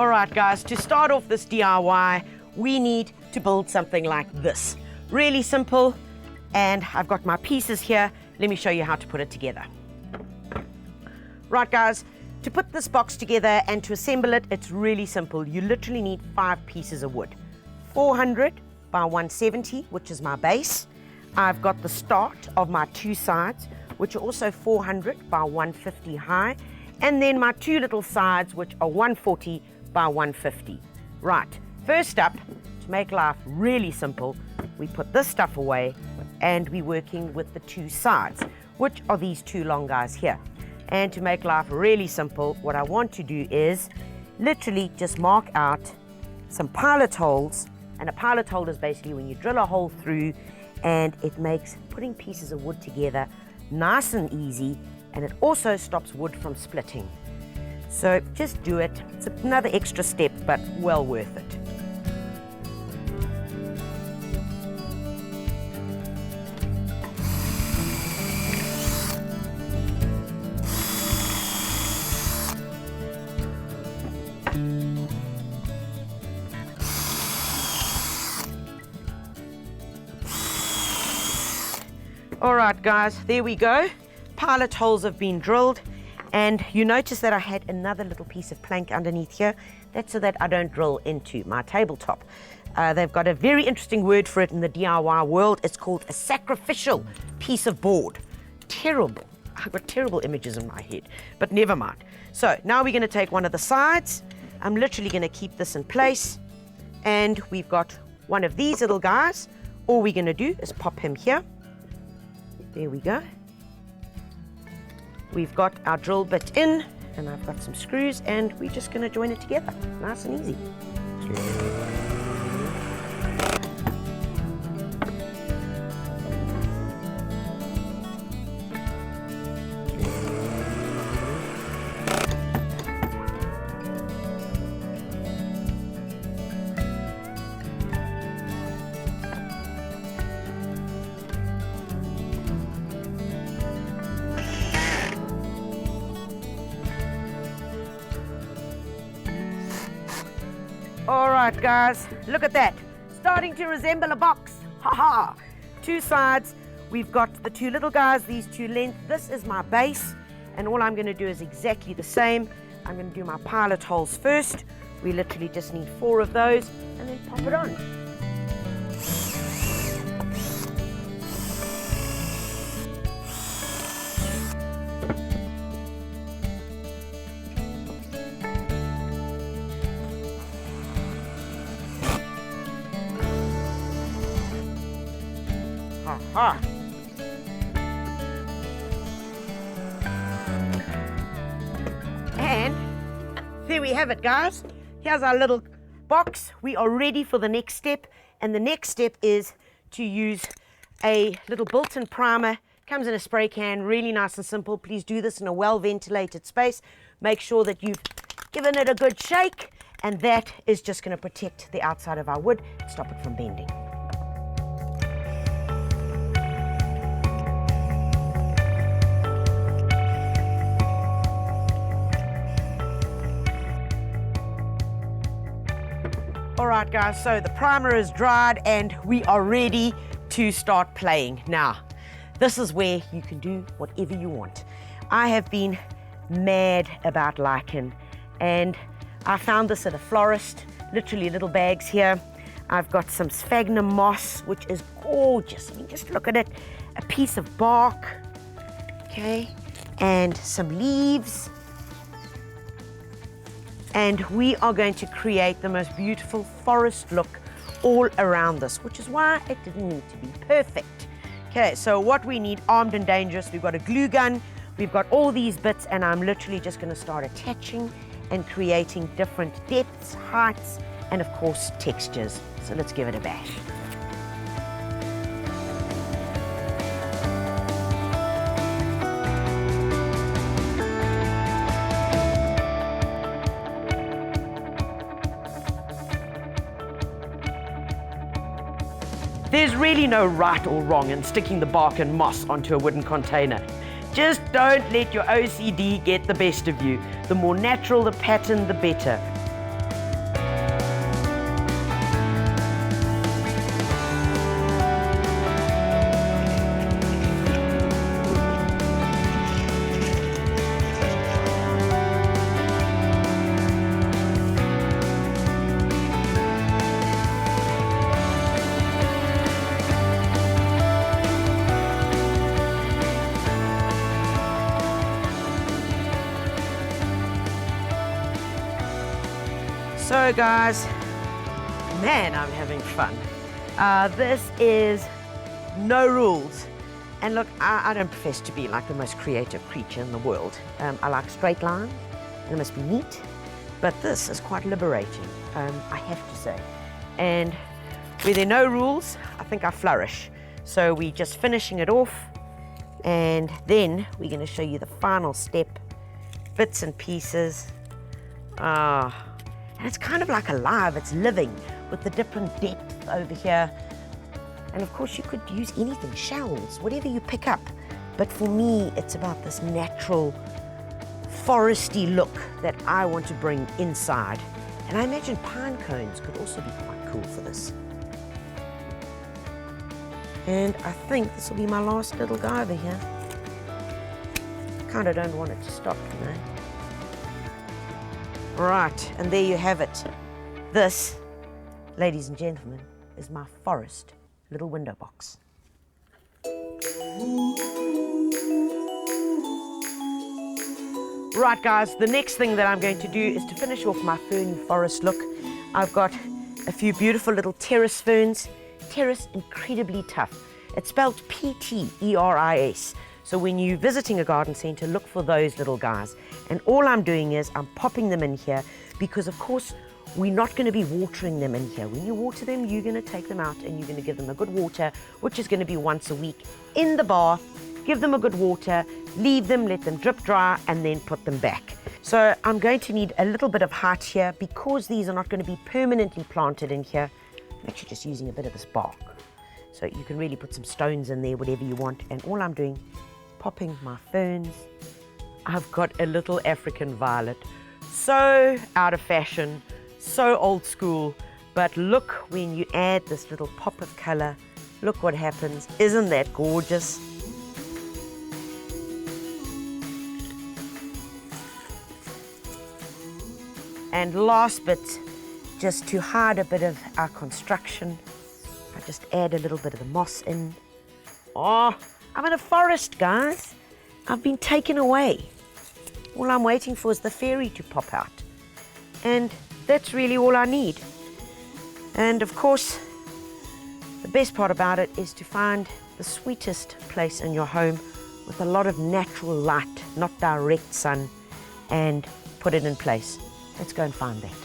All right, guys, to start off this DIY, we need to build something like this. Really simple, and I've got my pieces here. Let me show you how to put it together. Right, guys, to put this box together and to assemble it, it's really simple. You literally need 5 pieces of wood. 400 by 170, which is my base. I've got the start of my 2 sides, which are also 400 by 150 high, and then my 2 little sides, which are 140 by 150. Right, first up, to make life really simple, we put this stuff away and we're working with the 2 sides, which are these 2 long guys here. And to make life really simple, what I want to do is literally just mark out some pilot holes. And a pilot hole is basically when you drill a hole through, and it makes putting pieces of wood together nice and easy, and it also stops wood from splitting. So just do it. It's another extra step, but well worth it. All right, guys, there we go. Pilot holes have been drilled, and you notice that I had another little piece of plank underneath here. That's so that I don't drill into my tabletop. They've got a very interesting word for it in the DIY world. It's called a sacrificial piece of board. Terrible. I've got terrible images in my head, but never mind. So now we're going to take one of the sides. I'm literally going to keep this in place, and we've got one of these little guys. All we're going to do is pop him here. There we go. We've got our drill bit in, and I've got some screws, and we're just going to join it together. Nice and easy. All right, guys, look at that. Starting to resemble a box. Ha-ha. 2 sides. We've got the 2 little guys, these 2 lengths. This is my base, and all I'm going to do is exactly the same. I'm going to do my pilot holes first. We literally just need 4 of those, and then pop it on. Ah. And there we have it, guys. Here's our little box. We are ready for the next step, and the next step is to use a little built-in primer. Comes in a spray can, really nice and simple. Please do this in a well-ventilated space. Make sure that you've given it a good shake, and that is just going to protect the outside of our wood and stop it from bending. All right, guys, so the primer is dried and we are ready to start playing. Now, this is where you can do whatever you want. I have been mad about lichen, and I found this at a florist, literally little bags here. I've got some sphagnum moss, which is gorgeous. I mean, just look at it. A piece of bark, okay, and some leaves. And we are going to create the most beautiful forest look all around this, which is why it didn't need to be perfect. Okay, so what we need, armed and dangerous, we've got a glue gun, we've got all these bits, and I'm literally just going to start attaching and creating different depths, heights, and of course textures. So let's give it a bash. There's really no right or wrong in sticking the bark and moss onto a wooden container. Just don't let your OCD get the best of you. The more natural the pattern, the better. So guys, man, I'm having fun. This is no rules. And look, I don't profess to be like the most creative creature in the world. I like straight lines, and it must be neat, but this is quite liberating, I have to say. And where there are no rules, I think I flourish. So we're just finishing it off, and then we're going to show you the final step, bits and pieces. And it's kind of like alive, it's living with the different depth over here. And of course you could use anything, shells, whatever you pick up. But for me, it's about this natural, foresty look that I want to bring inside. And I imagine pine cones could also be quite cool for this. And I think this will be my last little guy over here. Kind of don't want it to stop, you know. Right, and there you have it. This, ladies and gentlemen, is my forest little window box. Right guys, the next thing that I'm going to do is to finish off my ferny forest look. I've got a few beautiful little terrace ferns. Terrace, incredibly tough. It's spelled P-T-E-R-I-S. So when you're visiting a garden centre, look for those little guys. And all I'm doing is I'm popping them in here because of course we're not going to be watering them in here. When you water them, you're going to take them out and you're going to give them a good water, which is going to be once a week in the bath. Give them a good water, leave them, let them drip dry, and then put them back. So I'm going to need a little bit of height here because these are not going to be permanently planted in here. I'm actually just using a bit of this bark. So you can really put some stones in there, whatever you want. And all I'm doing is popping my ferns. I've got a little African violet. So out of fashion, so old school. But look, when you add this little pop of color, look what happens. Isn't that gorgeous? And last bit, just to hide a bit of our construction, I just add a little bit of the moss in. Oh, I'm in a forest, guys. I've been taken away. All I'm waiting for is the fairy to pop out. And that's really all I need. And of course, the best part about it is to find the sweetest place in your home with a lot of natural light, not direct sun, and put it in place. Let's go and find that.